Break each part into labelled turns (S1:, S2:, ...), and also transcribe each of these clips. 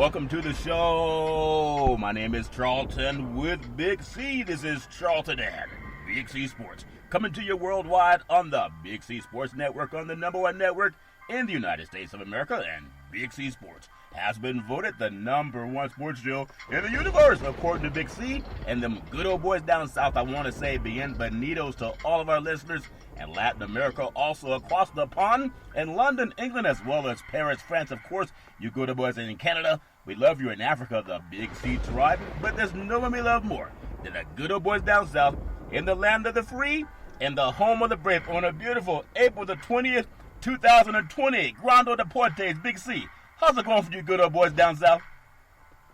S1: Welcome to the show. My name is Charlton with Big C. This is Charlton and Big C Sports. Coming to you worldwide on the Big C Sports Network, on the number one network in the United States of America. And Big C Sports has been voted the number one sports show in the universe, according to Big C. And them good old boys down south, I want to say bienvenidos to all of our listeners in Latin America, also across the pond, in London, England, as well as Paris, France, of course. You good boys in Canada. We love you in Africa, the Big C tribe. But there's no one we love more than the good old boys down south in the land of the free and the home of the brave on a beautiful April the 20th, 2020. Grando Deportes, Big C. How's it going for you good old boys down south?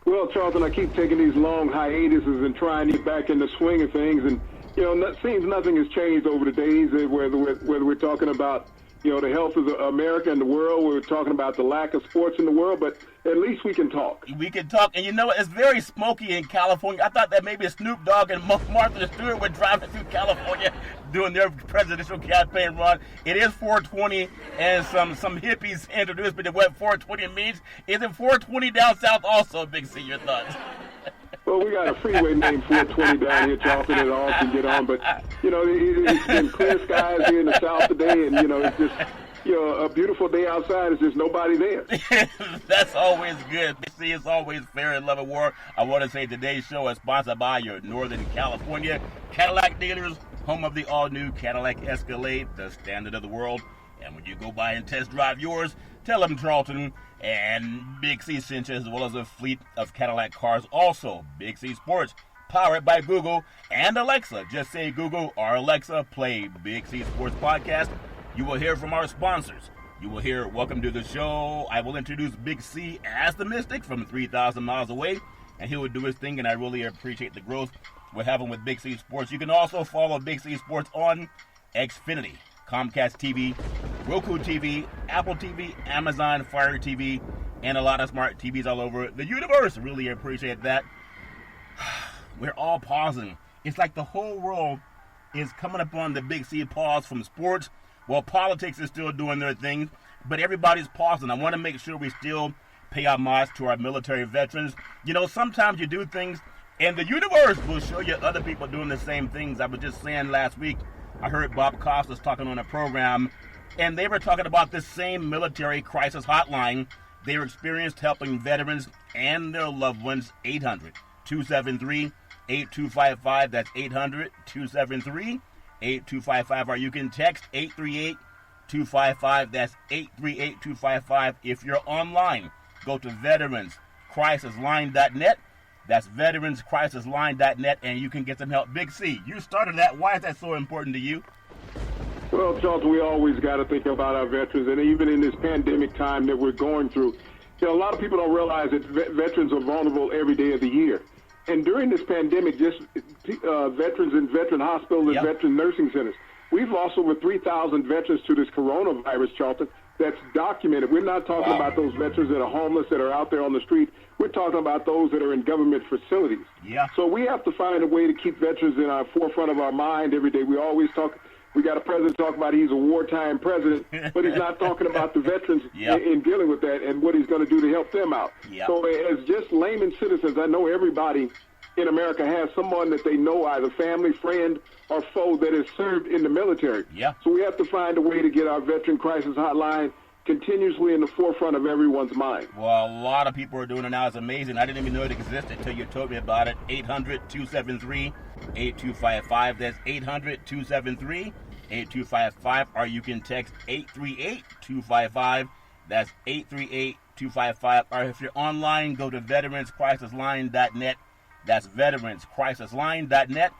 S2: Well, Charlton, I keep taking these long hiatuses and trying to get back in the swing of things. And, it seems nothing has changed over the days, whether we're talking about, the health of America and the world. We're talking about the lack of sports in the world, but at least we can talk.
S1: We can talk. And it's very smoky in California. I thought that maybe Snoop Dogg and Martha Stewart were driving through California doing their presidential campaign run. It is 420, and some hippies introduced me to what 420 means. Is it 420 down south also, Big C? Your thoughts?
S2: Well, we got a freeway named 420 down here, Charlton, that all can get on. But, it's been clear skies here in the south today, and, it's just, a beautiful day outside. It's just nobody there.
S1: That's always good. See, it's always fair in love and war. I want to say today's show is sponsored by your Northern California Cadillac dealers, home of the all-new Cadillac Escalade, the standard of the world. And when you go by and test drive yours, tell them Charlton and Big C sent you, as well as a fleet of Cadillac cars. Also, Big C Sports, powered by Google and Alexa. Just say Google or Alexa, play Big C Sports Podcast. You will hear from our sponsors. You will hear Welcome to the Show. I will introduce Big C as the Mystic from 3,000 miles away, and he will do his thing, and I really appreciate the growth we're having with Big C Sports. You can also follow Big C Sports on Xfinity, Comcast TV, Roku TV, Apple TV, Amazon Fire TV, and a lot of smart TVs all over the universe. Really appreciate that. We're all pausing. It's like the whole world is coming upon the Big C pause from sports. Well, politics is still doing their thing, but everybody's pausing. I want to make sure we still pay homage to our military veterans. Sometimes you do things, and the universe will show you other people doing the same things. I was just saying last week, I heard Bob Costas talking on a program, and they were talking about this same military crisis hotline they were experienced helping veterans and their loved ones. 800-273-8255. That's 800-273-8255. Or you can text 838-255. That's 838-255. If you're online, go to veteranscrisisline.net. That's veteranscrisisline.net, and you can get some help. Big C, you started that. Why is that so important to you?
S2: Well, Charlton, we always got to think about our veterans, and even in this pandemic time that we're going through, a lot of people don't realize that veterans are vulnerable every day of the year. And during this pandemic, just veterans in veteran hospitals and veteran nursing centers, we've lost over 3,000 veterans to this coronavirus, Charlton. That's documented. We're not talking about those veterans that are homeless, that are out there on the street. We're talking about those that are in government facilities.
S1: Yeah.
S2: So we have to find a way to keep veterans in our forefront of our mind every day. We always talk. We got a president talk about he's a wartime president, but he's not talking about the veterans in dealing with that and what he's going to do to help them out.
S1: Yep.
S2: So as just layman citizens, I know everybody in America has someone that they know, either family, friend, or foe, that has served in the military.
S1: Yeah.
S2: So we have to find a way to get our veteran crisis hotline continuously in the forefront of everyone's mind.
S1: Well, a lot of people are doing it now. It's amazing. I didn't even know it existed until you told me about it. 800-273-8255. That's 800-273-8255. Or you can text 838-255. That's 838-255. Or if you're online, go to veteranscrisisline.net. That's veteranscrisisline.net.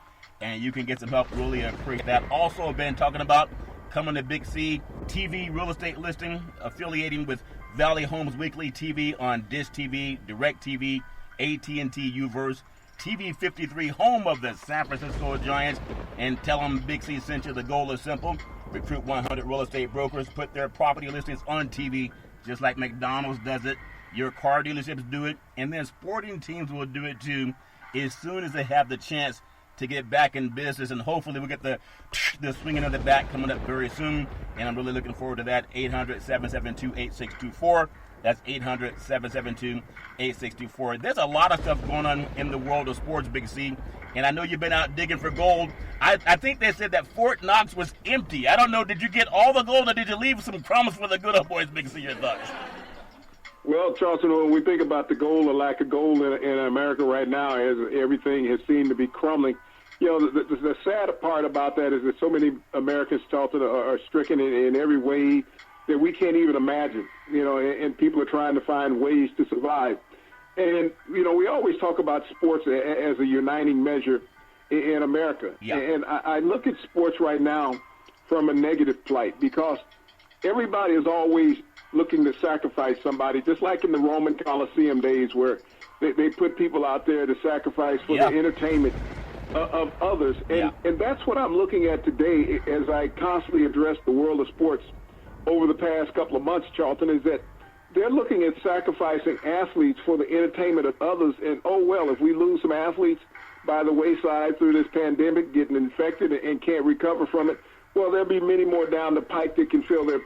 S1: And you can get some help. Really appreciate that. Also been talking about coming to Big C TV real estate listing, affiliating with Valley Homes Weekly TV on Dish TV, DirecTV, AT&T Uverse, TV 53, home of the San Francisco Giants. And tell them Big C sent you. The goal is simple. Recruit 100 real estate brokers, put their property listings on TV, just like McDonald's does it. Your car dealerships do it, and then sporting teams will do it too, as soon as they have the chance to get back in business. And hopefully we'll get the swinging of the bat coming up very soon, and I'm really looking forward to that. 800-772-8624, That's 800-772-8624. There's a lot of stuff going on in the world of sports, Big C. And I know you've been out digging for gold. I think they said that Fort Knox was empty. I don't know, did you get all the gold or did you leave some crumbs for the good old boys, Big C? Your thoughts?
S2: Well, Charleston, when we think about the gold or lack of gold in America right now, as everything has seemed to be crumbling, you know, the sad part about that is that so many Americans, Charleston, are stricken in every way that we can't even imagine, you know, and people are trying to find ways to survive. And, you know, we always talk about sports as a uniting measure in America.
S1: Yeah.
S2: And I look at sports right now from a negative plight because everybody is always looking to sacrifice somebody, just like in the Roman Colosseum days where they put people out there to sacrifice for the entertainment of others. And that's what I'm looking at today as I constantly address the world of sports over the past couple of months, Charlton, is that they're looking at sacrificing athletes for the entertainment of others. And, oh, well, if we lose some athletes by the wayside through this pandemic, getting infected and can't recover from it, well, there'll be many more down the pike that can fill their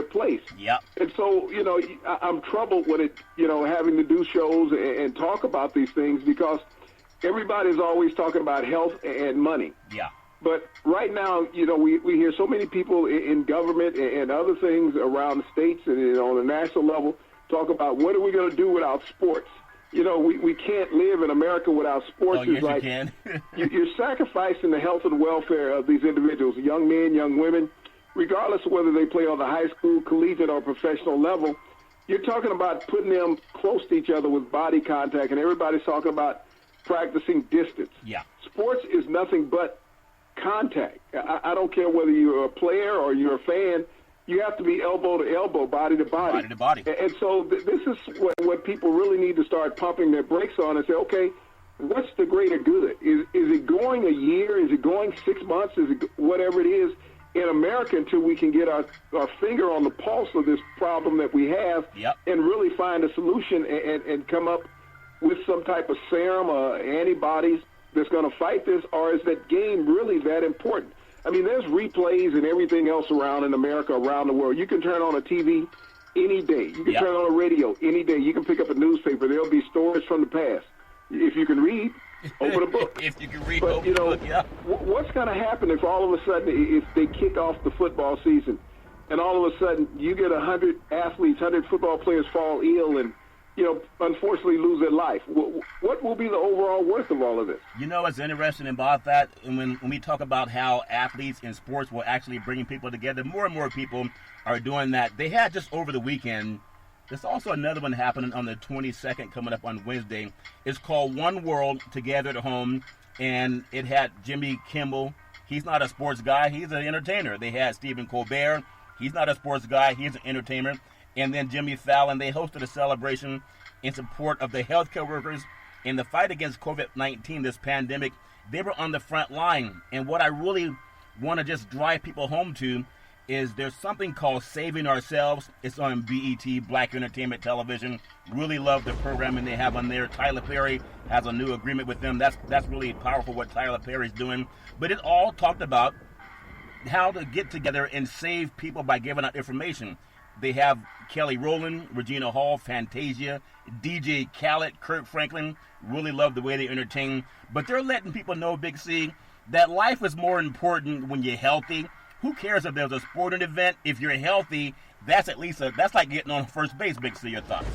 S2: place.
S1: Yep.
S2: And so, you know, I'm troubled with it, you know, having to do shows and talk about these things because everybody's always talking about health and money.
S1: Yeah.
S2: But right now, you know, we hear so many people in government and other things around the states and, you know, on the national level talk about what are we going to do without sports. You know, we can't live in America without sports.
S1: Oh, yes,
S2: like,
S1: you can.
S2: you're sacrificing the health and welfare of these individuals, young men, young women, regardless of whether they play on the high school, collegiate, or professional level. You're talking about putting them close to each other with body contact, and everybody's talking about practicing distance.
S1: Yeah.
S2: Sports is nothing but contact. I don't care whether you're a player or you're a fan. You have to be elbow to elbow, body to body.
S1: Body to body.
S2: And so this is what people really need to start pumping their brakes on and say, okay, what's the greater good? Is it going a year? Is it going 6 months? Is it whatever it is in America until we can get our finger on the pulse of this problem that we have and really find a solution and come up with some type of serum or antibodies that's going to fight this, or is that game really that important? I mean, there's replays and everything else around in America, around the world. You can turn on a TV any day. You can turn on a radio any day. You can pick up a newspaper. There'll be stories from the past. If you can read, open a book.
S1: If you can read,
S2: but,
S1: open a book,
S2: what's going to happen if all of a sudden, if they kick off the football season, and all of a sudden you get 100 athletes, 100 football players fall ill and, you know, unfortunately lose their life? What will be the overall worth of all of this?
S1: You know what's interesting about that? And when we talk about how athletes in sports will actually bring people together, more and more people are doing that. They had just over the weekend, there's also another one happening on the 22nd coming up on Wednesday. It's called One World Together at Home, and it had Jimmy Kimmel. He's not a sports guy. He's an entertainer. They had Stephen Colbert. He's not a sports guy. He's an entertainer. And then Jimmy Fallon. They hosted a celebration in support of the healthcare workers in the fight against COVID-19, this pandemic. They were on the front line. And what I really want to just drive people home to is there's something called Saving Ourselves. It's on BET, Black Entertainment Television. Really love the programming they have on there. Tyler Perry has a new agreement with them. That's really powerful what Tyler Perry's doing. But it all talked about how to get together and save people by giving out information. They have Kelly Rowland, Regina Hall, Fantasia, DJ Khaled, Kirk Franklin. Really love the way they entertain. But they're letting people know, Big C, that life is more important when you're healthy. Who cares if there's a sporting event? If you're healthy, that's at least that's like getting on first base, Big C. Your thoughts?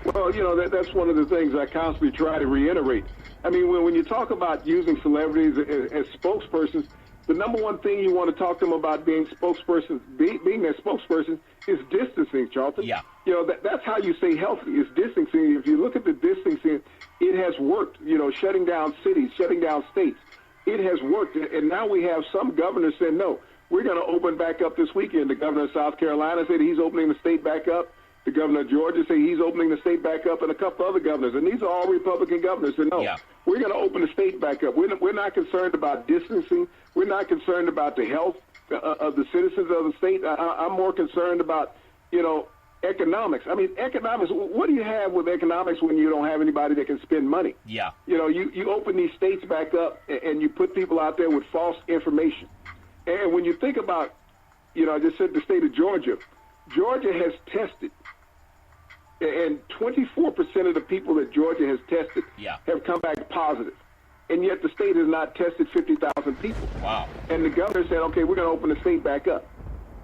S2: Well, you know, that's one of the things I constantly try to reiterate. I mean, when you talk about using celebrities as spokespersons, the number one thing you want to talk to them about being spokespersons, being their spokesperson, is distancing, Charlton.
S1: Yeah.
S2: You know, that's how you stay healthy, is distancing. If you look at the distancing, it has worked. You know, shutting down cities, shutting down states. It has worked. And now we have some governors saying, no, we're going to open back up this weekend. The governor of South Carolina said he's opening the state back up. The governor of Georgia said he's opening the state back up, and a couple other governors. And these are all Republican governors. And no, we're going to open the state back up. We're not concerned about distancing. We're not concerned about the health of the citizens of the state. I'm more concerned about, you know, economics. I mean, economics, what do you have with economics when you don't have anybody that can spend money?
S1: Yeah.
S2: You know, you open these states back up and you put people out there with false information. And when you think about, you know, I just said the state of Georgia. Georgia has tested And 24% of the people that Georgia has tested have come back positive. And yet the state has not tested 50,000 people.
S1: Wow.
S2: And the governor said, okay, we're going to open the state back up.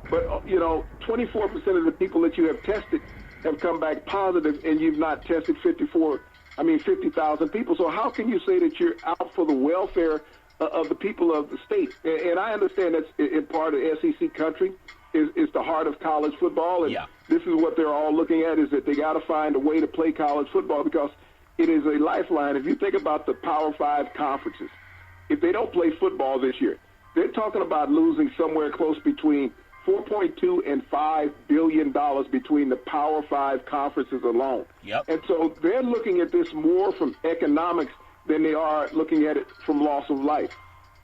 S2: But, 24% of the people that you have tested have come back positive, and you've not tested 50,000 people. So how can you say that you're out for the welfare of the people of the state? And I understand that's in part of SEC country is the heart of college football. And this is what they're all looking at, is that they got to find a way to play college football because it is a lifeline. If you think about the Power 5 conferences, if they don't play football this year, they're talking about losing somewhere close between $4.2 and $5 billion between the Power 5 conferences alone. And so they're looking at this more from economics than they are looking at it from loss of life.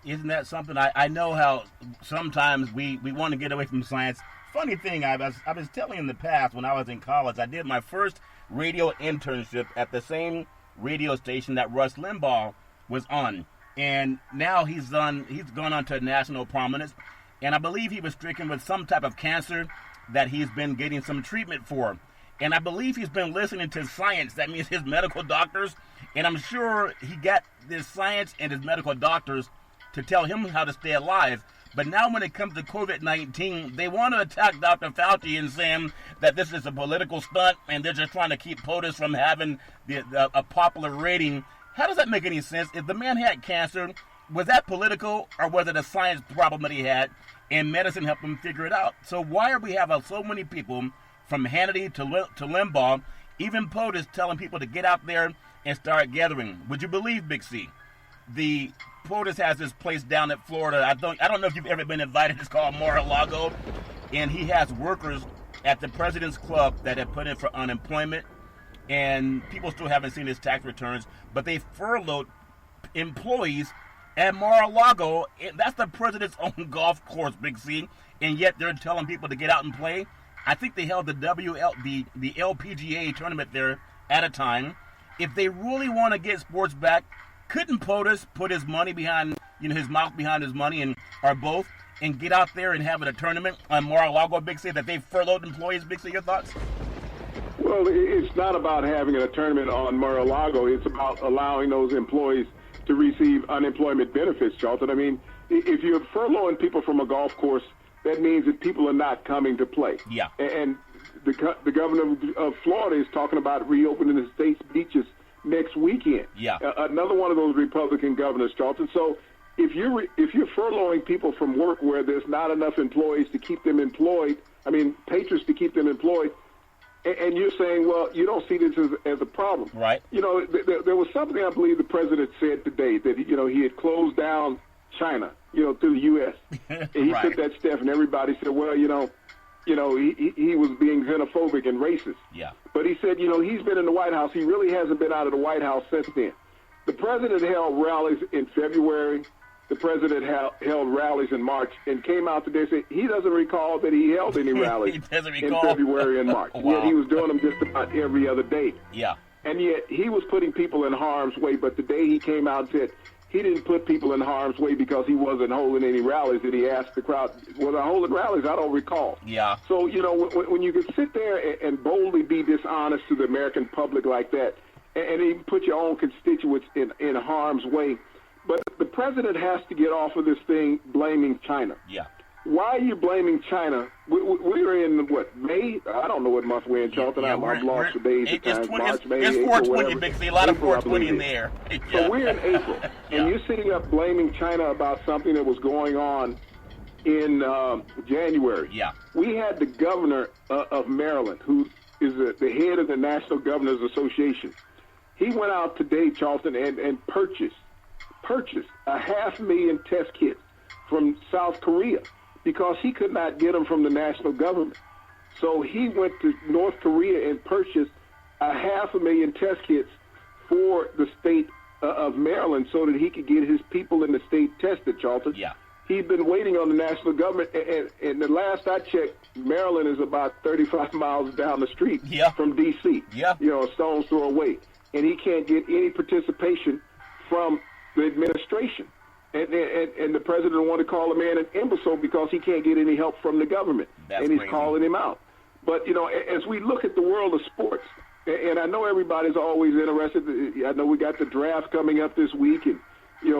S1: Isn't that something? I know how sometimes we want to get away from science. Funny thing, I was telling you in the past when I was in college, I did my first radio internship at the same radio station that Rush Limbaugh was on. And now he's gone on to national prominence. And I believe he was stricken with some type of cancer that he's been getting some treatment for. And I believe he's been listening to science. That means his medical doctors. And I'm sure he got this science and his medical doctors to tell him how to stay alive. But now when it comes to COVID-19, they want to attack Dr. Fauci and saying that this is a political stunt and they're just trying to keep POTUS from having a popular rating. How does that make any sense? If the man had cancer, was that political or was it a science problem that he had and medicine helped him figure it out? So why are we having so many people from Hannity to Limbaugh, even POTUS, telling people to get out there and start gathering? Would you believe, Big C? The POTUS has this place down in Florida. I don't know if you've ever been invited. It's called Mar-a-Lago, and he has workers at the President's Club that have put in for unemployment, and people still haven't seen his tax returns, but they furloughed employees at Mar-a-Lago. That's the president's own golf course, Big C, and yet they're telling people to get out and play. I think they held the LPGA tournament there at a time. If they really want to get sports back, couldn't POTUS put his money behind, his mouth behind his money, or both, and get out there and have a tournament on Mar-a-Lago, Big C, that they furloughed employees? Big C, your thoughts?
S2: Well, it's not about having a tournament on Mar-a-Lago. It's about allowing those employees to receive unemployment benefits, Charlton. I mean, if you're furloughing people from a golf course, that means that people are not coming to play.
S1: Yeah.
S2: And the governor of Florida is talking about reopening the state's beaches next weekend.
S1: Yeah.
S2: Another one of those Republican governors, Charlton. So if you're furloughing people from work where there's not enough employees to keep them employed, patrons to keep them employed, and you're saying, well, you don't see this as a problem.
S1: Right.
S2: There was something I believe the president said today that, he had closed down China, to the U.S. And he
S1: Right.
S2: took that step, and everybody said, well, he was being xenophobic and racist.
S1: Yeah.
S2: But he said, he's been in the White House. He really hasn't been out of the White House since then. The president held rallies in February. The president held rallies in March and came out today and said he doesn't recall that he held any rallies in February and March.
S1: Wow.
S2: Yet he was doing them just about every other day.
S1: Yeah.
S2: And yet he was putting people in harm's way. But today he came out and said he didn't put people in harm's way because he wasn't holding any rallies. And he asked the crowd, was I holding rallies? I don't recall.
S1: Yeah.
S2: So, when you can sit there and boldly be dishonest to the American public like that and even put your own constituents in harm's way, but the president has to get off of this thing blaming China.
S1: Yeah.
S2: Why are you blaming China? We're in, May? I don't know what month we're in, Charlton.
S1: Yeah,
S2: I'm lost for days at times. March, May,
S1: it's
S2: April,
S1: 420,
S2: whatever.
S1: Big C. A lot of
S2: April,
S1: 420 in there. Yeah.
S2: So we're in April,
S1: Yeah.
S2: and you're sitting up blaming China about something that was going on in January.
S1: Yeah.
S2: We had the governor of Maryland, who is the head of the National Governors Association. He went out today, Charlton, and purchased 500,000 test kits from South Korea because he could not get them from the national government. So he went to North Korea and purchased 500,000 test kits for the state of Maryland so that he could get his people in the state tested, Charlton.
S1: Yeah.
S2: He's been waiting on the national government, and the last I checked, Maryland is about 35 miles down the street from D.C.,
S1: Yeah.
S2: a stone's throw away. And he can't get any participation from the administration. And the president wanted to call a man an imbecile because he can't get any help from the government.
S1: That's
S2: and he's
S1: crazy.
S2: calling him out. But, as we look at the world of sports, and I know everybody's always interested. I know we got the draft coming up this week, and,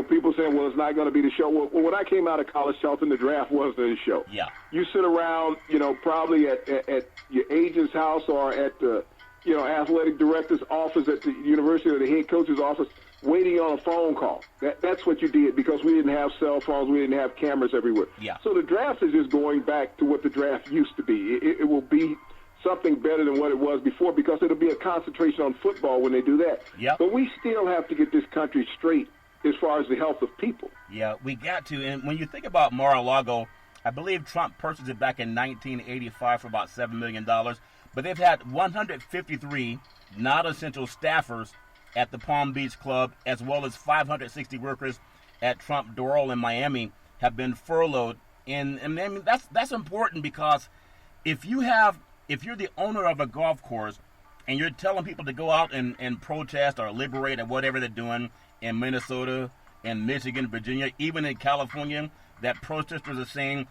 S2: people saying, well, it's not going to be the show. Well, when I came out of college, Charlton, the draft was the show.
S1: Yeah.
S2: You sit around, probably at your agent's house or at the, athletic director's office at the university or the head coach's office waiting on a phone call. That's what you did because we didn't have cell phones. We didn't have cameras everywhere.
S1: Yeah.
S2: So the draft is just going back to what the draft used to be. It will be something better than what it was before because it'll be a concentration on football when they do that.
S1: Yep.
S2: But we still have to get this country straight as far as the health of people.
S1: Yeah, we got to. And when you think about Mar-a-Lago, I believe Trump purchased it back in 1985 for about $7 million. But they've had 153 non-essential staffers at the Palm Beach Club, as well as 560 workers at Trump Doral in Miami have been furloughed. And I mean, that's important because if you're the owner of a golf course and you're telling people to go out and protest or liberate or whatever they're doing in Minnesota, in Michigan, Virginia, even in California, that protesters are saying,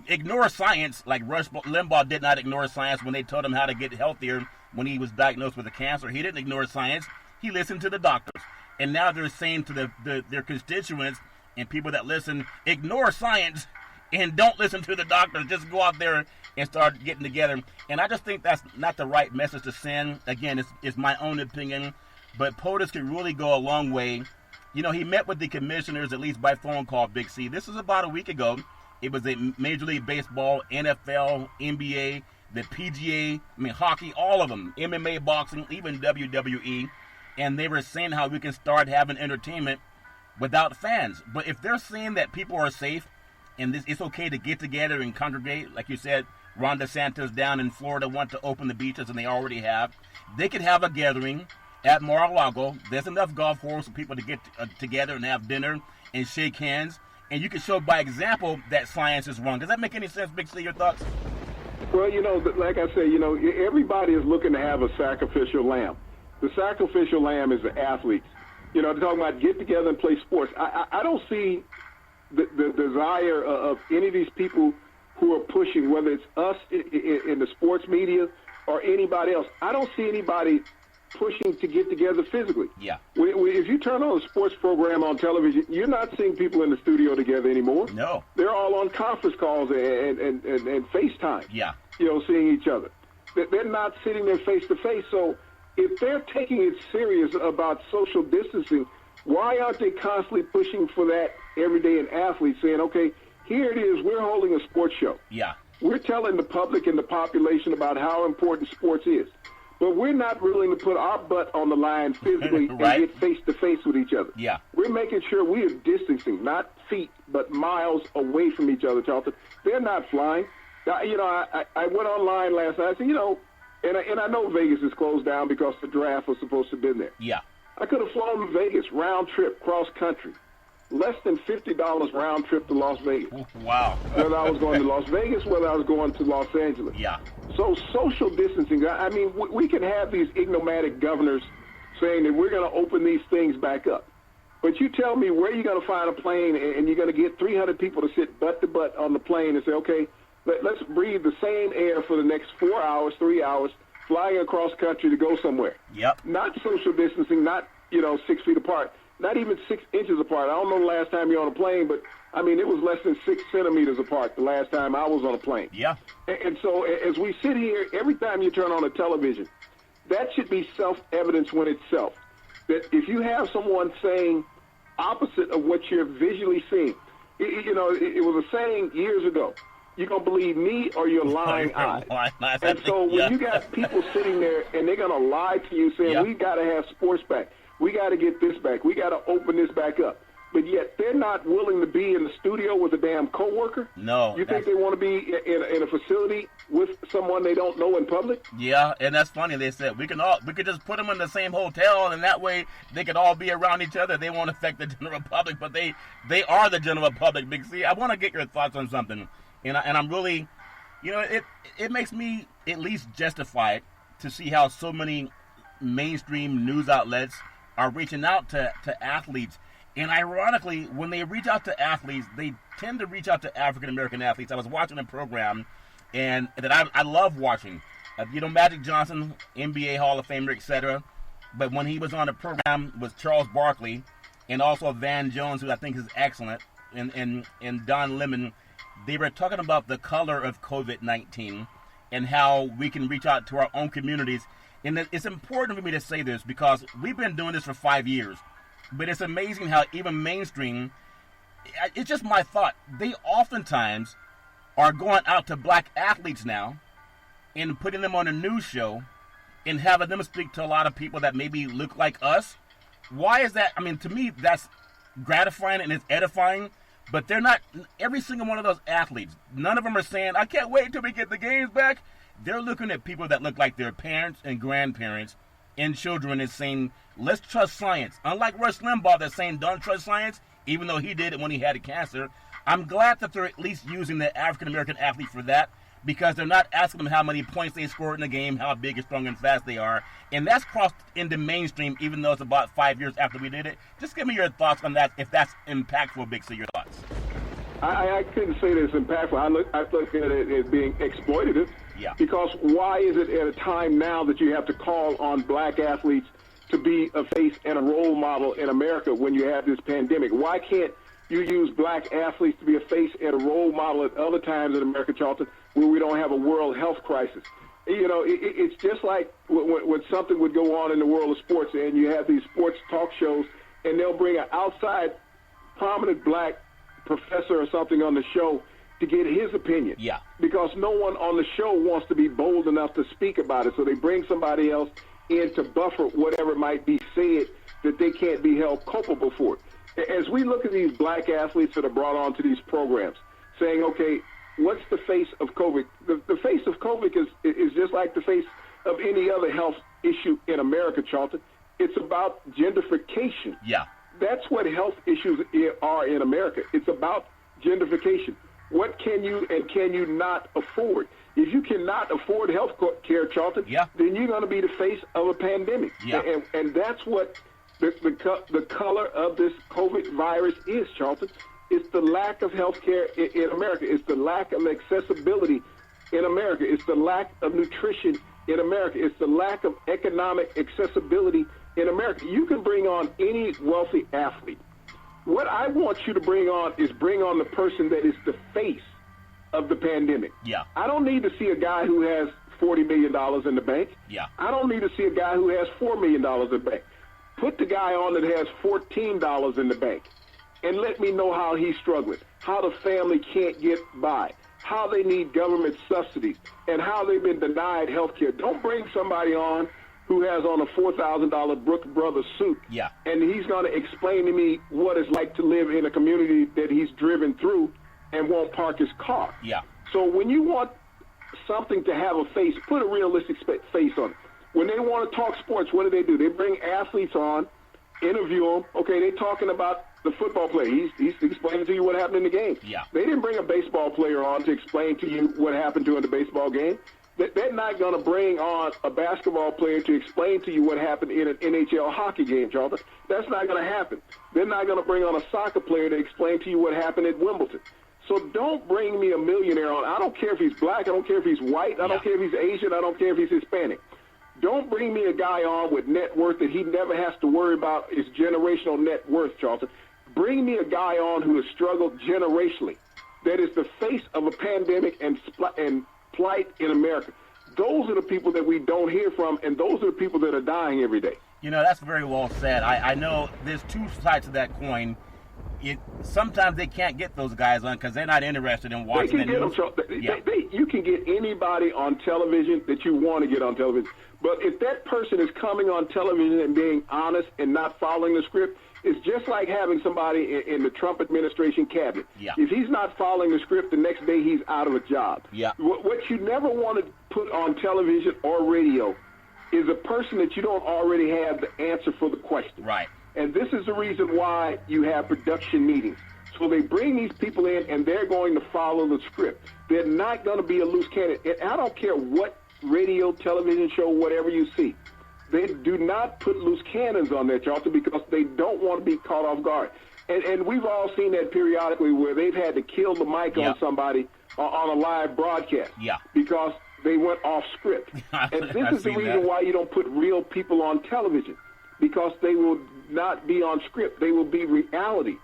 S1: ignore science, like Rush Limbaugh did not ignore science when they told him how to get healthier when he was diagnosed with a cancer. He didn't ignore science. He listened to the doctors. And now they're saying to their constituents and people that listen, ignore science and don't listen to the doctors. Just go out there and start getting together. And I just think that's not the right message to send. Again, it's my own opinion. But POTUS could really go a long way. He met with the commissioners, at least by phone call, Big C. This was about a week ago. It was a Major League Baseball, NFL, NBA, the PGA, hockey, all of them, MMA, boxing, even WWE. And they were saying how we can start having entertainment without fans. But if they're saying that people are safe and it's okay to get together and congregate, like you said, Ron DeSantis down in Florida want to open the beaches, and they already have. They could have a gathering at Mar-a-Lago. There's enough golf courses for people to get together and have dinner and shake hands. And you can show by example that science is wrong. Does that make any sense, Big C? Your thoughts?
S2: Well, like I say, everybody is looking to have a sacrificial lamb. The sacrificial lamb is the athletes. They're talking about get together and play sports. I don't see the desire of any of these people who are pushing, whether it's us in the sports media or anybody else. I don't see anybody pushing to get together physically.
S1: Yeah.
S2: If you turn on a sports program on television, you're not seeing people in the studio together anymore.
S1: No.
S2: They're all on conference calls and FaceTime.
S1: Yeah.
S2: Seeing each other. They're not sitting there face to face. So if they're taking it serious about social distancing, why aren't they constantly pushing for that every day in athletes saying, okay, here it is, we're holding a sports show.
S1: Yeah.
S2: We're telling the public and the population about how important sports is. But we're not willing to put our butt on the line physically
S1: right.
S2: and get face-to-face with each other.
S1: Yeah.
S2: We're making sure we are distancing, not feet, but miles away from each other, Charlton. They're not flying. I went online last night. I said, and I know Vegas is closed down because the draft was supposed to have been there.
S1: Yeah.
S2: I could have flown to Vegas, round trip, cross-country. Less than $50 round trip to Las Vegas.
S1: Wow.
S2: Whether I was going to Las Vegas, whether I was going to Los Angeles.
S1: Yeah.
S2: So social distancing, I mean, we can have these ignomatic governors saying that we're going to open these things back up. But you tell me where you're going to find a plane and you're going to get 300 people to sit butt to butt on the plane and say, okay, let's breathe the same air for the next 4 hours, 3 hours, flying across country to go somewhere.
S1: Yep.
S2: Not social distancing, not, 6 feet apart. Not even 6 inches apart. I don't know the last time you're on a plane, but, I mean, it was less than 6 centimeters apart the last time I was on a plane.
S1: Yeah.
S2: And so as we sit here, every time you turn on a television, that should be self-evidence when itself. That if you have someone saying opposite of what you're visually seeing, it was a saying years ago, you're going to believe me or your lying eye. And so when you got people sitting there and they're going to lie to you saying, we got to have sports back. We got to get this back. We got to open this back up. But yet they're not willing to be in the studio with a damn coworker.
S1: No.
S2: You think they want to be in a facility with someone they don't know in public?
S1: Yeah, and that's funny. They said we could just put them in the same hotel, and that way they could all be around each other. They won't affect the general public, but they are the general public. Big C, I want to get your thoughts on something, and I'm really, it makes me at least justify it to see how so many mainstream news outlets are reaching out to athletes. And ironically, when they reach out to athletes, they tend to reach out to African-American athletes. I was watching a program and that I love watching Magic Johnson, NBA Hall of Famer, etc. But when he was on the program was Charles Barkley and also Van Jones, who I think is excellent, and Don Lemon, they were talking about the color of COVID-19 and how we can reach out to our own communities. And it's important for me to say this because we've been doing this for 5 years. But it's amazing how even mainstream, it's just my thought, they oftentimes are going out to black athletes now and putting them on a news show and having them speak to a lot of people that maybe look like us. Why is that? I mean, to me, that's gratifying and it's edifying, but they're not, every single one of those athletes, none of them are saying, I can't wait till we get the games back. They're looking at people that look like their parents and grandparents and children and saying, let's trust science. Unlike Rush Limbaugh that's saying don't trust science, even though he did it when he had cancer, I'm glad that they're at least using the African-American athlete for that, because they're not asking them how many points they scored in the game, how big and strong and fast they are. And that's crossed into mainstream, even though it's about 5 years after we did it. Just give me your thoughts on that, if that's impactful, Big C, your thoughts.
S2: I couldn't say that it's impactful. I look at it as being exploitative.
S1: Yeah.
S2: Because why is it at a time now that you have to call on black athletes to be a face and a role model in America when you have this pandemic? Why can't you use black athletes to be a face and a role model at other times in America, Charlton, where we don't have a world health crisis? You know, it's just like when something would go on in the world of sports and you have these sports talk shows and they'll bring an outside prominent black professor or something on the show to get his opinion.
S1: Yeah.
S2: Because no one on the show wants to be bold enough to speak about it. So they bring somebody else in to buffer whatever might be said that they can't be held culpable for it. As we look at these black athletes that are brought onto these programs, saying, okay, what's the face of COVID? The face of COVID is just like the face of any other health issue in America, Charlton. It's about gentrification.
S1: Yeah.
S2: That's what health issues are in America. It's about gentrification. What can you and can you not afford? If you cannot afford health care, Charlton, then you're going to be the face of a pandemic.
S1: Yeah.
S2: And that's what the color of this COVID virus is, Charlton. It's the lack of health care in America. It's the lack of accessibility in America. It's the lack of nutrition in America. It's the lack of economic accessibility in America. You can bring on any wealthy athlete. What I want you to bring on is bring on the person that is the face of the pandemic.
S1: Yeah.
S2: I don't need to see a guy who has $40 million in the bank.
S1: Yeah.
S2: I don't need to see a guy who has $4 million in the bank. Put the guy on that has $14 in the bank and let me know how he's struggling, how the family can't get by, how they need government subsidies, and how they've been denied health care. Don't bring somebody on who has on a $4,000 Brooks Brothers suit, and he's going to explain to me what it's like to live in a community that he's driven through and won't park his car.
S1: Yeah.
S2: So when you want something to have a face, put a realistic face on it. When they want to talk sports, what do? They bring athletes on, interview them. Okay, they're talking about the football player. He's explaining to you what happened in the game.
S1: Yeah.
S2: They didn't bring a baseball player on to explain to you what happened during the baseball game. They're not going to bring on a basketball player to explain to you what happened in an NHL hockey game, Charlton. That's not going to happen. They're not going to bring on a soccer player to explain to you what happened at Wimbledon. So don't bring me a millionaire on. I don't care if he's black. I don't care if he's white. I don't care if he's Asian. I don't care if he's Hispanic. Don't bring me a guy on with net worth that he never has to worry about his generational net worth, Charlton. Bring me a guy on who has struggled generationally, that is the face of a pandemic and plight in America. Those are the people that we don't hear from, and those are the people that are dying every day.
S1: You know, that's very well said. I know there's two sides to that coin. Sometimes they can't get those guys on because they're not interested in watching the news.
S2: You can get anybody on television that you want to get on television. But if that person is coming on television and being honest and not following the script, it's just like having somebody in the Trump administration cabinet.
S1: Yeah.
S2: If he's not following the script, the next day he's out of a job.
S1: Yeah.
S2: What you never want to put on television or radio is a person that you don't already have the answer for the question.
S1: Right.
S2: And this is the reason why you have production meetings. So they bring these people in, and they're going to follow the script. They're not going to be a loose cannon. And I don't care what radio, television show, whatever you see. They do not put loose cannons on there, Charlton, because they don't want to be caught off guard. And we've all seen that periodically where they've had to kill the mic on somebody on a live broadcast.
S1: Yeah.
S2: Because they went off script. And this is the reason
S1: that.
S2: why you don't put real people on television, because they will not be on script. They will be reality.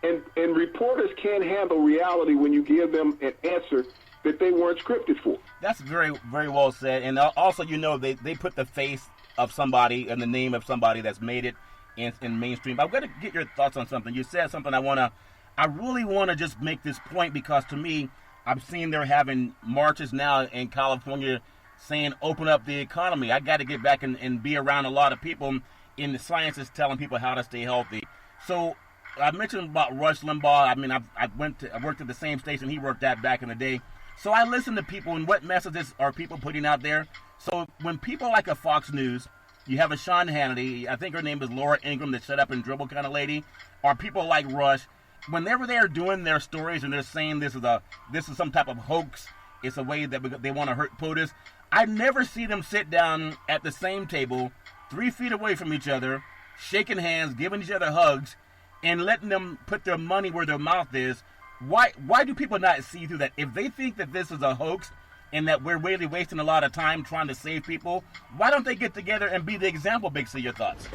S2: And reporters can't handle reality when you give them an answer that they weren't scripted for.
S1: That's very, very well said. And also, they put the face of somebody and the name of somebody that's made it in mainstream. I'm going to get your thoughts on something. You said something I really want to just make this point, because to me, I've seen they're having marches now in California saying open up the economy. I got to get back and be around a lot of people in the sciences telling people how to stay healthy. So I mentioned about Rush Limbaugh. I mean, I worked at the same station he worked at back in the day. So I listen to people, and what messages are people putting out there? So when people like a Fox News, you have a Sean Hannity, I think her name is Laura Ingraham, the shut up and dribble kind of lady, or people like Rush, whenever they're doing their stories and they're saying this is some type of hoax, it's a way that they want to hurt POTUS, I never see them sit down at the same table, 3 feet away from each other, shaking hands, giving each other hugs, and letting them put their money where their mouth is. Why do people not see through that? If they think that this is a hoax and that we're really wasting a lot of time trying to save people, why don't they get together and be the example, Big C? Your thoughts?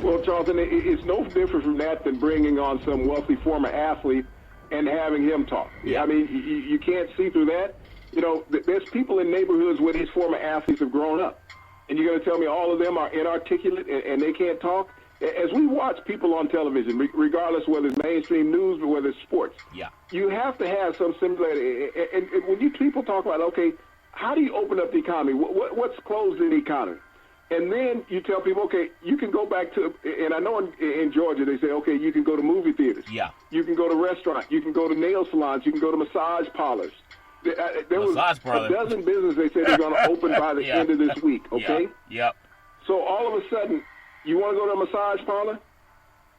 S2: Well, Charlton, it's no different from that than bringing on some wealthy former athlete and having him talk.
S1: Yeah.
S2: I mean, you can't see through that. There's people in neighborhoods where these former athletes have grown up. And you're going to tell me all of them are inarticulate and they can't talk? As we watch people on television, regardless whether it's mainstream news or whether it's sports, you have to have some similarity. And when people talk about, okay, how do you open up the economy? What's closed in the economy? And then you tell people, okay, you can go back to, and I know in Georgia they say, okay, you can go to movie theaters.
S1: Yeah.
S2: You can go to restaurants. You can go to nail salons. You can go to massage parlors. There was a dozen businesses they said they're going to open by the end of this week, okay?
S1: Yep.
S2: So all of a sudden, you want to go to a massage parlor?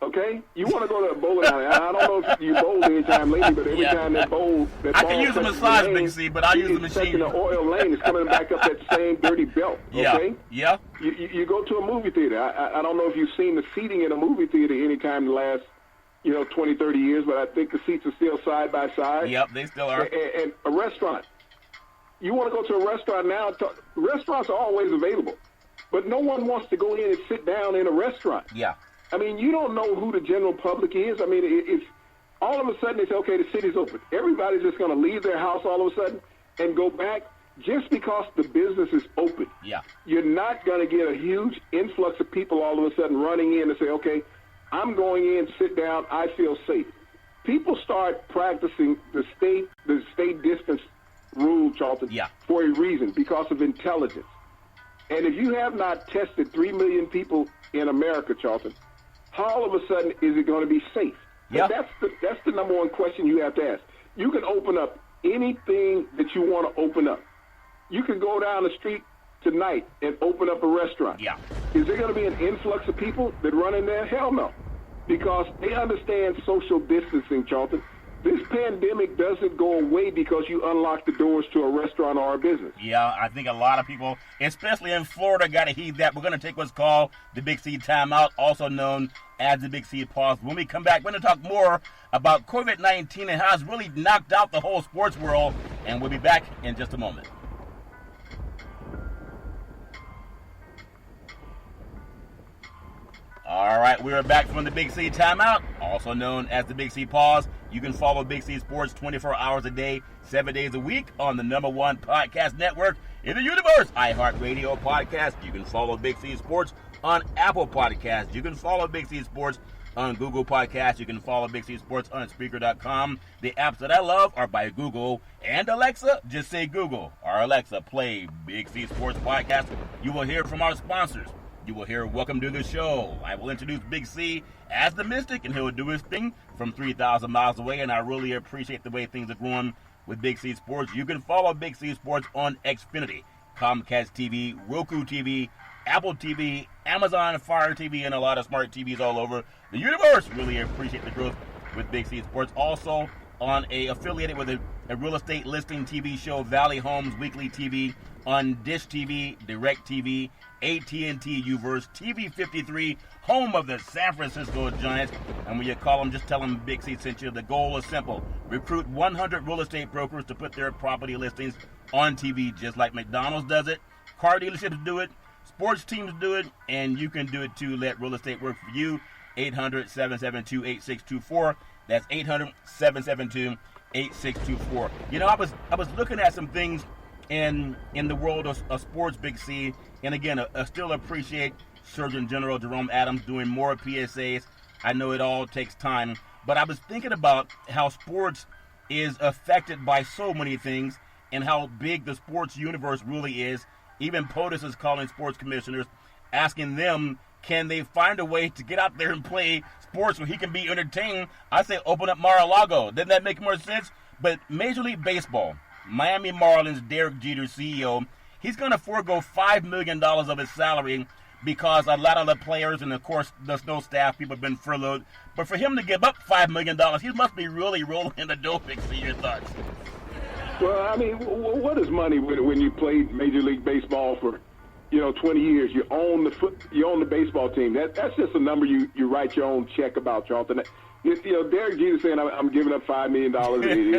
S2: Okay? You want to go to a bowling alley. I don't know if you bowled any time lately, but every time that bowl...
S1: I can use a massage, Big C, but I'll use the machine.
S2: It's the oil lane. It's coming back up that same dirty belt, okay?
S1: Yeah.
S2: You go to a movie theater. I don't know if you've seen the seating in a movie theater any time in the last, 20, 30 years, but I think the seats are still side by side.
S1: Yep, they still are.
S2: And a restaurant. You want to go to a restaurant now, restaurants are always available. But no one wants to go in and sit down in a restaurant.
S1: Yeah.
S2: I mean, you don't know who the general public is. I mean, it's all of a sudden they say, okay, the city's open. Everybody's just going to leave their house all of a sudden and go back just because the business is open.
S1: Yeah.
S2: You're not going to get a huge influx of people all of a sudden running in and say, okay, I'm going in, sit down, I feel safe. People start practicing the state distance rule, Charlton, for a reason, because of intelligence. And if you have not tested 3 million people in America, Charlton, how all of a sudden is it going to be safe?
S1: Yeah.
S2: That's the number one question you have to ask. You can open up anything that you want to open up. You can go down the street tonight and open up a restaurant.
S1: Yeah.
S2: Is there going to be an influx of people that run in there? Hell no. Because they understand social distancing, Charlton. This pandemic doesn't go away because you unlock the doors to a restaurant or a business.
S1: Yeah, I think a lot of people, especially in Florida, got to heed that. We're going to take what's called the Big C Timeout, also known as the Big C Pause. When we come back, we're going to talk more about COVID-19 and how it's really knocked out the whole sports world. And we'll be back in just a moment. All right, we are back from the Big C Timeout, also known as the Big C Pause. You can follow Big C Sports 24 hours a day, 7 days a week on the #1 podcast network in the universe, iHeartRadio Podcast. You can follow Big C Sports on Apple Podcasts. You can follow Big C Sports on Google Podcasts. You can follow Big C Sports on Spreaker.com. The apps that I love are by Google and Alexa. Just say Google or Alexa, play Big C Sports Podcast. You will hear from our sponsors. You will hear Welcome to the Show. I will introduce Big C as the Mystic, and he'll do his thing from 3,000 miles away, and I really appreciate the way things are going with Big C Sports. You can follow Big C Sports on Xfinity, Comcast TV, Roku TV, Apple TV, Amazon Fire TV, and a lot of smart TVs all over the universe. Really appreciate the growth with Big C Sports. Also affiliated with a real estate listing TV show, Valley Homes Weekly TV, on Dish TV, Direct TV, AT&T Uverse, TV 53, home of the San Francisco Giants. And when you call them, just tell them Big C sent you. The goal is simple. Recruit 100 real estate brokers to put their property listings on TV, just like McDonald's does it. Car dealerships do it. Sports teams do it. And you can do it too. Let real estate work for you. 800-772-8624. That's 800-772-8624. You know, I was looking at some things in the world of sports, Big C. And again, I still appreciate Surgeon General Jerome Adams doing more PSAs. I know it all takes time. But I was thinking about how sports is affected by so many things and how big the sports universe really is. Even POTUS is calling sports commissioners, asking them, can they find a way to get out there and play sports where he can be entertained? I say open up Mar-a-Lago. Doesn't that make more sense? But Major League Baseball, Miami Marlins, Derek Jeter, CEO, he's going to forego $5 million of his salary because a lot of the players, and of course there's no staff, people have been furloughed. But for him to give up $5 million, he must be really rolling in the dough. See your thoughts.
S2: Well, I mean, what is money when you played Major League Baseball for, 20 years? You own the baseball team. That's just a number you write your own check about, Charlton. Derek Jeter saying I'm giving up $5 million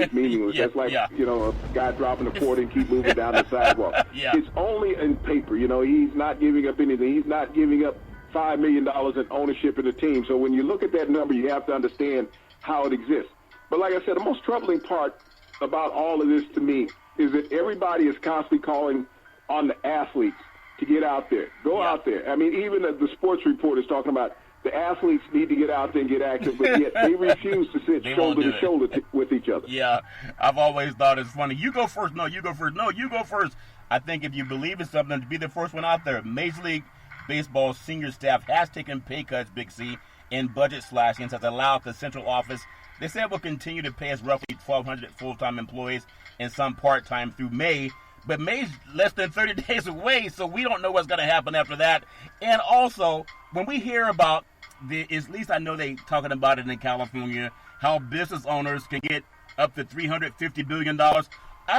S2: is meaningless. That's like a guy dropping a quarter and keep moving down the sidewalk. It's only in paper. He's not giving up anything. He's not giving up $5 million in ownership of the team. So when you look at that number, you have to understand how it exists. But like I said, the most troubling part about all of this to me is that everybody is constantly calling on the athletes to get out there, go out there. I mean, even the sports report is talking about the athletes need to get out there and get active, but yet they refuse to sit shoulder to shoulder with each other.
S1: Yeah, I've always thought it's funny. You go first. No, you go first. No, you go first. I think if you believe in something, to be the first one out there. Major League Baseball senior staff has taken pay cuts, Big C, and budget slashings has allowed the central office. They said will continue to pay us roughly 1,200 full-time employees and some part-time through May. But May's less than 30 days away, so we don't know what's going to happen after that. And also, when we hear about at least I know they talking about it in California, how business owners can get up to $350 billion. I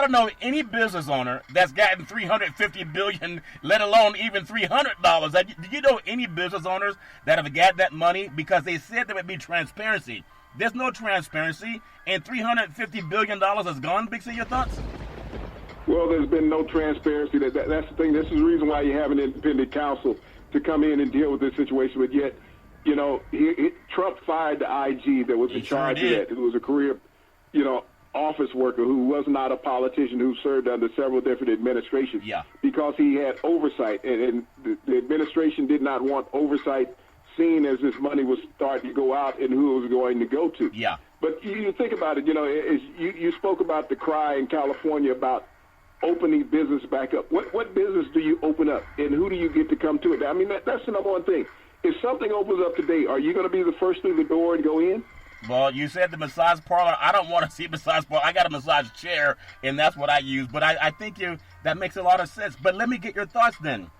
S1: don't know any business owner that's gotten $350 billion, let alone even $300. Do you know any business owners that have got that money? Because they said there would be transparency. There's no transparency, and $350 billion is gone. Big C, your thoughts?
S2: Well, there's been no transparency. That's the thing. This is the reason why you have an independent counsel to come in and deal with this situation. But yet, Trump fired the IG that was in charge of that. It was a career, office worker who was not a politician, who served under several different administrations. Because he had oversight, and the administration did not want oversight seen as this money was starting to go out and who it was going to go to. But you think about it, you spoke about the cry in California about opening business back up. What business do you open up, and who do you get to come to it? I mean, that's the number one thing. If something opens up today, are you going to be the first through the door and go in?
S1: Well, you said the massage parlor. I don't want to see a massage parlor. I got a massage chair, and that's what I use. But I think that makes a lot of sense. But let me get your thoughts then.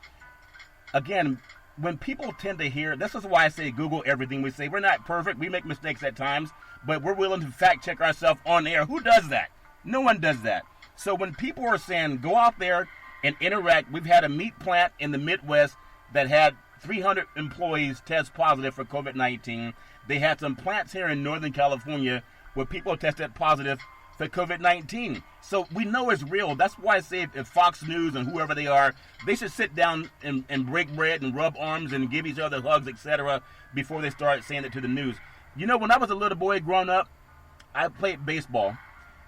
S1: Again, when people tend to hear, this is why I say Google everything we say. We're not perfect. We make mistakes at times, but we're willing to fact check ourselves on air. Who does that? No one does that. So when people are saying, go out there and interact, we've had a meat plant in the Midwest that had 300 employees test positive for COVID-19. They had some plants here in Northern California where people tested positive for COVID-19. So we know it's real. That's why I say if Fox News and whoever they are, they should sit down and break bread and rub arms and give each other hugs, etc., before they start saying it to the news. When I was a little boy growing up, I played baseball,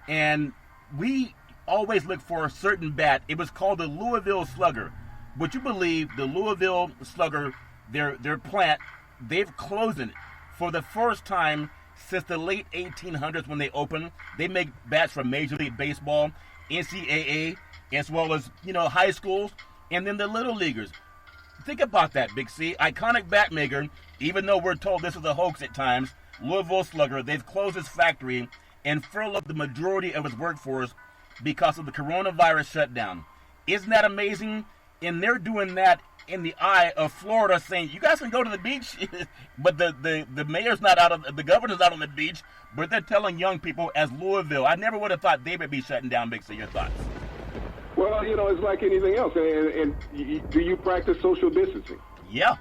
S1: and we always looked for a certain bat. It was called the Louisville Slugger. Would you believe the Louisville Slugger, their plant, they've closed it for the first time since the late 1800s when they opened. They make bats for Major League Baseball, NCAA, as well as, high schools, and then the little leaguers. Think about that, Big C. Iconic bat maker, even though we're told this is a hoax at times, Louisville Slugger, they've closed its factory and furloughed the majority of its workforce because of the coronavirus shutdown. Isn't that amazing? And they're doing that in the eye of Florida, saying, you guys can go to the beach, but the mayor's not the governor's not on the beach, but they're telling young people as Louisville. I never would have thought they would be shutting down. Big C, your thoughts?
S2: Well, it's like anything else. And do you practice social distancing?
S1: Yeah.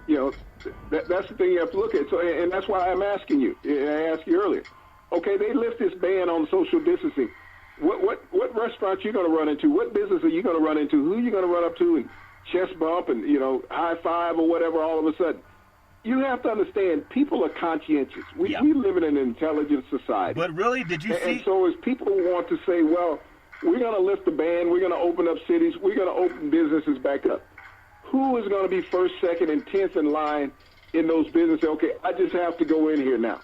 S2: That's the thing you have to look at. So, and that's why I'm asking you. I asked you earlier. Okay, they lift this ban on social distancing. What restaurants you going to run into? What business are you going to run into? Who are you going to run up to and chest bump and, high five or whatever all of a sudden? You have to understand, people are conscientious. We live in an intelligent society.
S1: But really, did you see?
S2: And so as people want to say, well, we're going to lift the ban, we're going to open up cities, we're going to open businesses back up. Who is going to be first, second, and 10th in line in those businesses? Okay, I just have to go in here now.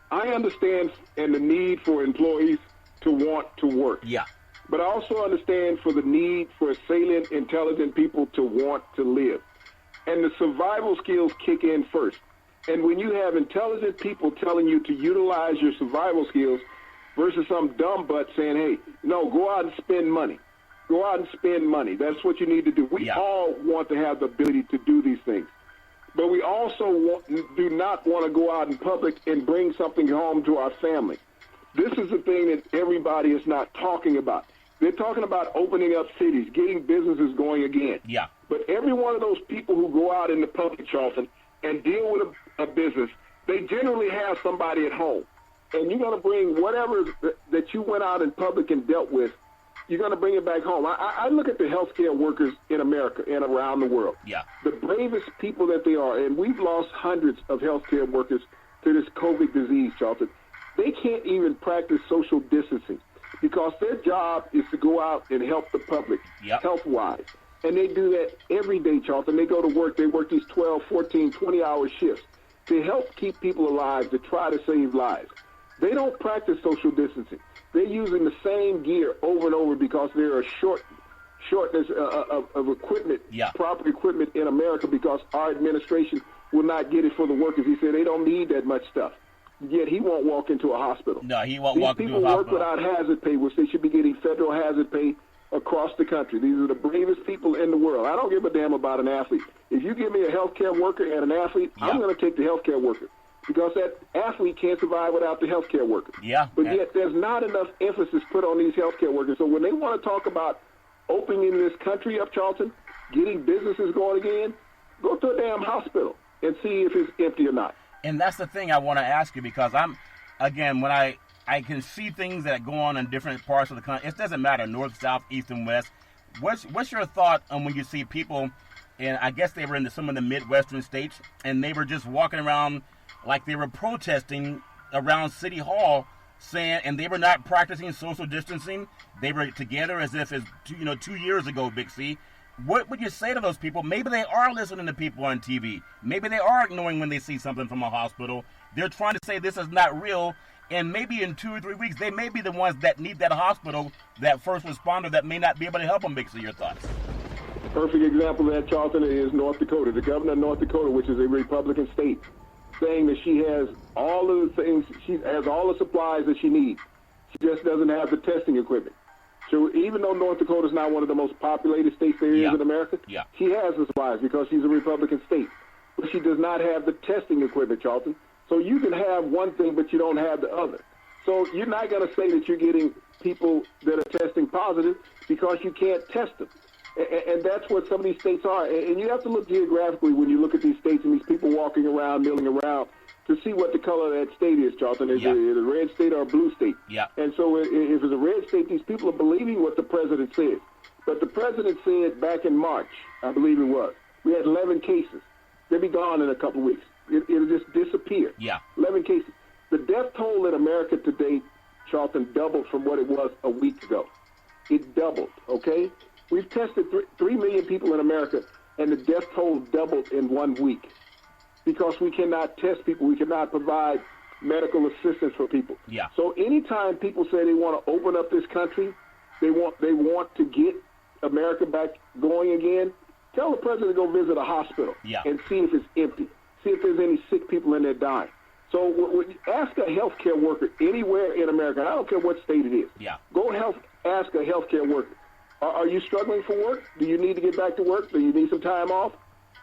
S2: I understand and the need for employees to want to work.
S1: Yeah.
S2: But I also understand for the need for salient, intelligent people to want to live. And the survival skills kick in first. And when you have intelligent people telling you to utilize your survival skills versus some dumb butt saying, hey, no, go out and spend money. Go out and spend money. That's what you need to do. We all want to have the ability to do these things. But we also do not want to go out in public and bring something home to our family. This is the thing that everybody is not talking about. They're talking about opening up cities, getting businesses going again.
S1: Yeah.
S2: But every one of those people who go out in the public, Charlton, and deal with a business, they generally have somebody at home. And you're going to bring whatever that you went out in public and dealt with, you're going to bring it back home. I look at the healthcare workers in America and around the world.
S1: Yeah.
S2: The bravest people that they are, and we've lost hundreds of healthcare workers to this COVID disease, Charlton. They can't even practice social distancing because their job is to go out and help the public health-wise. And they do that every day, Charlton. They go to work. They work these 12, 14, 20-hour shifts to help keep people alive, to try to save lives. They don't practice social distancing. They're using the same gear over and over because there are shortness of equipment, proper equipment in America because our administration will not get it for the workers. He said they don't need that much stuff. Yet he won't walk into a hospital.
S1: No, he won't walk into a
S2: hospital. These people
S1: hospital.
S2: work without hazard pay, which they should be getting federal hazard pay across the country. These are the bravest people in the world. I don't give a damn about an athlete. If you give me a healthcare worker and an athlete, I'm going to take the healthcare worker because that athlete can't survive without the healthcare worker.
S1: Yeah.
S2: But yet there's not enough emphasis put on these healthcare workers. So when they want to talk about opening this country up, Charlton, getting businesses going again, go to a damn hospital and see if it's empty or not.
S1: And that's the thing I want to ask you because when I can see things that go on in different parts of the country. It doesn't matter, north, south, east, and west. What's your thought on when you see people, and I guess they were in some of the Midwestern states, and they were just walking around like they were protesting around City Hall, saying, and they were not practicing social distancing. They were together as if it's 2 years ago, Big C. What would you say to those people? Maybe they are listening to people on TV. Maybe they are ignoring when they see something from a hospital. They're trying to say this is not real. And maybe in 2 or 3 weeks, they may be the ones that need that hospital, that first responder that may not be able to help them. Big C, your thoughts?
S2: Perfect example of that, Charlton, is North Dakota. The governor of North Dakota, which is a Republican state, saying that she has all of the things, she has all the supplies that she needs. She just doesn't have the testing equipment. So even though North Dakota is not one of the most populated states there is in America, she has the supplies because she's a Republican state. But she does not have the testing equipment, Charlton. So you can have one thing, but you don't have the other. So you're not going to say that you're getting people that are testing positive because you can't test them. And that's what some of these states are. And you have to look geographically when you look at these states and these people walking around, milling around, to see what the color of that state is, Charlton. Is it a red state or a blue state? Yeah. And so if it's a red state, these people are believing what the president says. But the president said back in March, I believe it was, we had 11 cases. They'll be gone in a couple of weeks. It'll just disappear. Yeah. 11 cases. The death toll in America today, Charlton, doubled from what it was a week ago. It doubled, okay? We've tested 3 million people in America, and the death toll doubled in 1 week because we cannot test people. We cannot provide medical assistance for people. Yeah. So anytime people say they want to open up this country, they want to get America back going again, tell the president to go visit a hospital and see if it's empty. See if there's any sick people in there dying. So ask a healthcare worker anywhere in America. I don't care what state it is. Yeah. Go ask a healthcare worker. Are you struggling for work? Do you need to get back to work? Do you need some time off?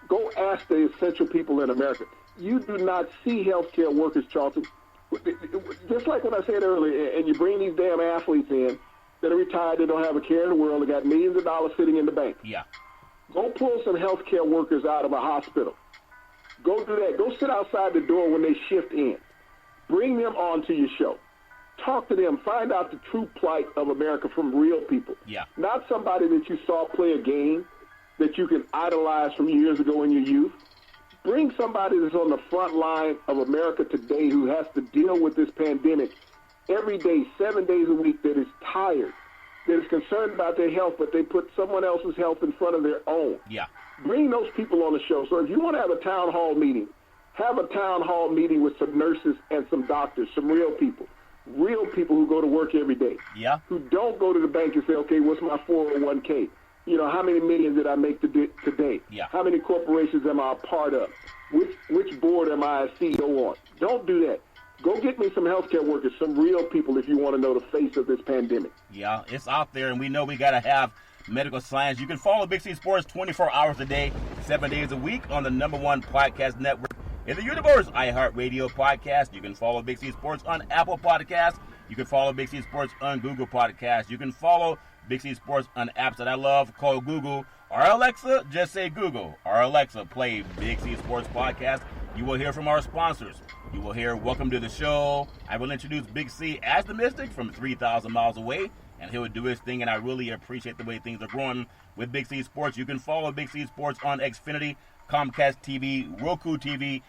S2: Go ask the essential people in America. You do not see healthcare workers, Charlton. Just like what I said earlier, and you bring these damn athletes in that are retired, they don't have a care in the world, they got millions of dollars sitting in the bank. Yeah. Go pull some healthcare workers out of a hospital. Go do that. Go sit outside the door when they shift in. Bring them onto your show. Talk to them. Find out the true plight of America from real people.
S1: Yeah.
S2: Not somebody that you saw play a game that you can idolize from years ago in your youth. Bring somebody that's on the front line of America today who has to deal with this pandemic every day, 7 days a week, that is tired, that is concerned about their health, but they put someone else's health in front of their own.
S1: Yeah.
S2: Bring those people on the show. So if you want to have a town hall meeting, have a town hall meeting with some nurses and some doctors, some real people who go to work every day,
S1: Yeah.
S2: who don't go to the bank and say, okay, what's my 401k? You know, how many millions did I make today?
S1: Yeah.
S2: How many corporations am I a part of? Which board am I a CEO on? Don't do that. Go get me some healthcare workers, some real people, if you want to know the face of this pandemic.
S1: Yeah, it's out there, and we know we got to have medical science. You can follow Big C Sports 24 hours a day, 7 days a week on the #1 podcast network in the universe, iHeartRadio Podcast. You can follow Big C Sports on Apple Podcasts. You can follow Big C Sports on Google Podcasts. You can follow Big C Sports on apps that I love called Google. Or Alexa, just say Google. Or Alexa, play Big C Sports Podcast. You will hear from our sponsors. You will hear Welcome to the Show. I will introduce Big C as the Mystic from 3,000 miles away, and he'll do his thing, and I really appreciate the way things are growing with Big C Sports. You can follow Big C Sports on Xfinity, Comcast TV, Roku TV,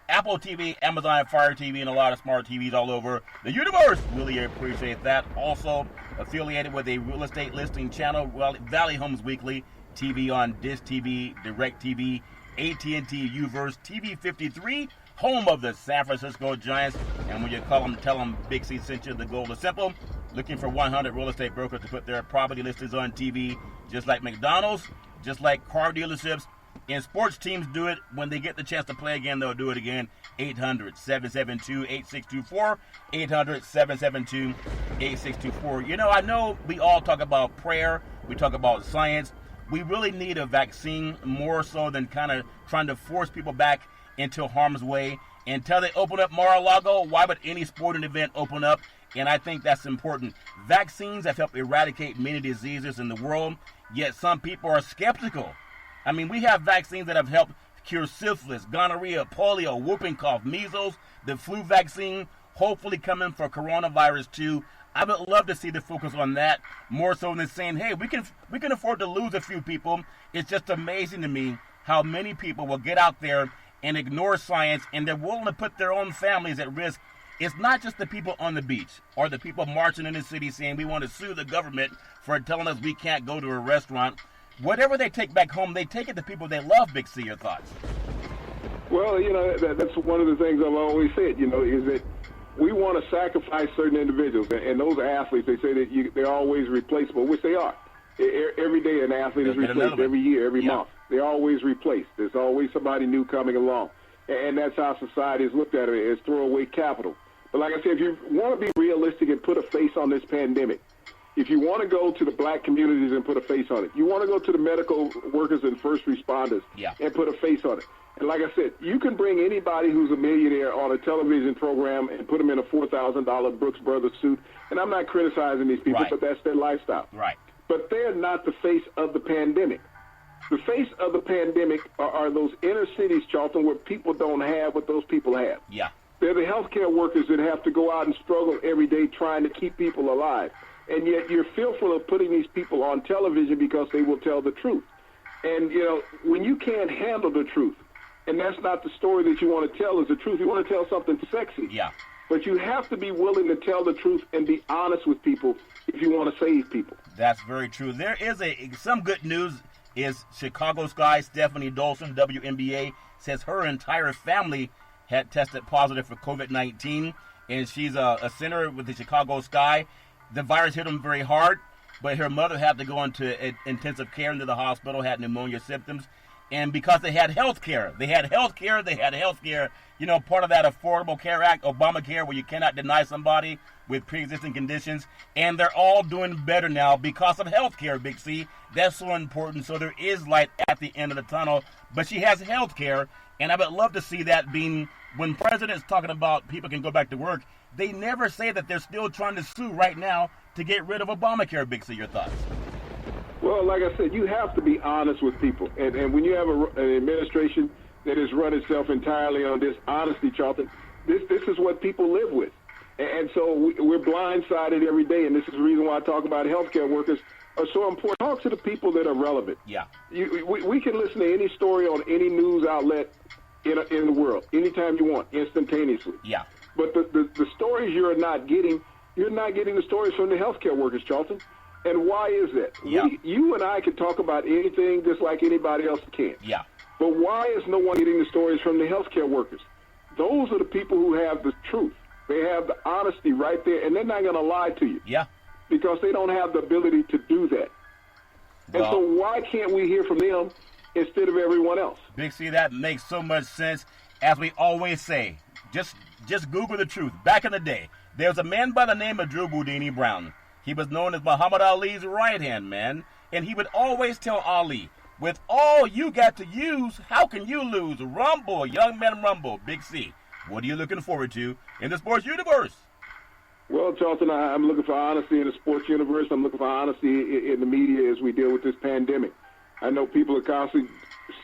S1: Apple TV, Amazon Fire TV, and a lot of smart TVs all over the universe. Really appreciate that. Also affiliated with a real estate listing channel, Valley Homes Weekly, TV on Dish TV, Direct TV, AT&T Uverse, TV 53, home of the San Francisco Giants. And when you call them, tell them Big C sent you. The goal is simple. Looking for 100 real estate brokers to put their property listings on TV, just like McDonald's, just like car dealerships. And sports teams do it. When they get the chance to play again, they'll do it again. 800-772-8624. 800-772-8624. You know, I know we all talk about prayer. We talk about science. We really need a vaccine more so than kind of trying to force people back into harm's way. Until they open up Mar-a-Lago, why would any sporting event open up? And I think that's important. Vaccines have helped eradicate many diseases in the world, yet some people are skeptical. I mean, we have vaccines that have helped cure syphilis, gonorrhea, polio, whooping cough, measles, the flu vaccine, hopefully coming for coronavirus too. I would love to see the focus on that more so than saying, hey, we can afford to lose a few people. It's just amazing to me how many people will get out there and ignore science, and they're willing to put their own families at risk. It's not just the people on the beach or the people marching in the city saying we want to sue the government for telling us we can't go to a restaurant. Whatever they take back home, they take it to people they love. Big C, your thoughts?
S2: Well, you know, that's one of the things I've always said, you know, is that we want to sacrifice certain individuals. And those athletes, they say that they're always replaceable, which they are. Every day an athlete is replaced, every year, every month. They're always replaced. There's always somebody new coming along. And that's how society has looked at it, as throwaway capital. But like I said, if you want to be realistic and put a face on this pandemic, if you want to go to the black communities and put a face on it, you want to go to the medical workers and first responders and put a face on it. And like I said, you can bring anybody who's a millionaire on a television program and put them in a $4,000 Brooks Brothers suit. And I'm not criticizing these people, but that's their lifestyle.
S1: Right.
S2: But they're not the face of the pandemic. The face of the pandemic are those inner cities, Charlton, where people don't have what those people have.
S1: Yeah.
S2: They're the healthcare workers that have to go out and struggle every day trying to keep people alive. And yet you're fearful of putting these people on television because they will tell the truth. And, you know, when you can't handle the truth, and that's not the story that you want to tell is the truth, you want to tell something sexy.
S1: Yeah.
S2: But you have to be willing to tell the truth and be honest with people if you want to save people.
S1: That's very true. There is some good news is Chicago Sky, Stephanie Dolson, WNBA, says her entire family had tested positive for COVID-19, and she's a center with the Chicago Sky. The virus hit them very hard, but her mother had to go into intensive care into the hospital, had pneumonia symptoms. And because they had health care, you know, part of that Affordable Care Act, Obamacare, where you cannot deny somebody with pre-existing conditions. And they're all doing better now because of health care, Big C. That's so important. So there is light at the end of the tunnel. But she has health care, and I would love to see that being, when presidents talking about people can go back to work, they never say that they're still trying to sue right now to get rid of Obamacare, Big C. Your thoughts?
S2: Well, like I said, you have to be honest with people. And when you have an administration that has run itself entirely on dishonesty, Charlton, this is what people live with. And so we're blindsided every day, and this is the reason why I talk about healthcare workers are so important. Talk to the people that are relevant.
S1: Yeah.
S2: We can listen to any story on any news outlet in the world anytime you want, instantaneously.
S1: Yeah.
S2: But the stories you're not getting the stories from the healthcare workers, Charlton. And why is that?
S1: Yeah.
S2: You and I can talk about anything just like anybody else can.
S1: Yeah.
S2: But why is no one getting the stories from the healthcare workers? Those are the people who have the truth. They have the honesty right there, and they're not going to lie to you.
S1: Yeah.
S2: Because they don't have the ability to do that. And so why can't we hear from them instead of everyone else?
S1: Big C, that makes so much sense. As we always say, just Google the truth. Back in the day, there was a man by the name of Drew Boudini Brown. He was known as Muhammad Ali's right-hand man, and he would always tell Ali, with all you got to use, how can you lose? Rumble, young man, rumble. Big C, what are you looking forward to in the sports universe?
S2: Well, Charlton, I'm looking for honesty in the sports universe. I'm looking for honesty in the media as we deal with this pandemic. I know people are constantly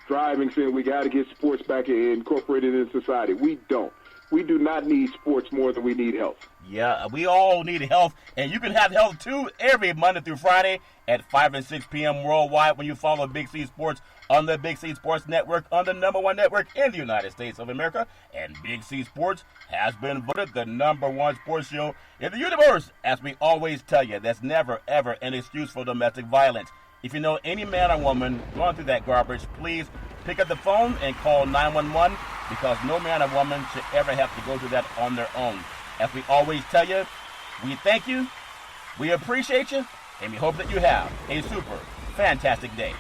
S2: striving, saying we got to get sports back incorporated in society. We don't. We do not need sports more than we need health.
S1: Yeah, we all need health, and you can have health too every Monday through Friday at 5 and 6 p.m. worldwide when you follow Big C Sports on the Big C Sports Network, on the #1 network in the United States of America. And Big C Sports has been voted the #1 sports show in the universe. As we always tell you, that's never, ever an excuse for domestic violence. If you know any man or woman going through that garbage, please pick up the phone and call 911, because no man or woman should ever have to go through that on their own. As we always tell you, we thank you, we appreciate you, and we hope that you have a super fantastic day.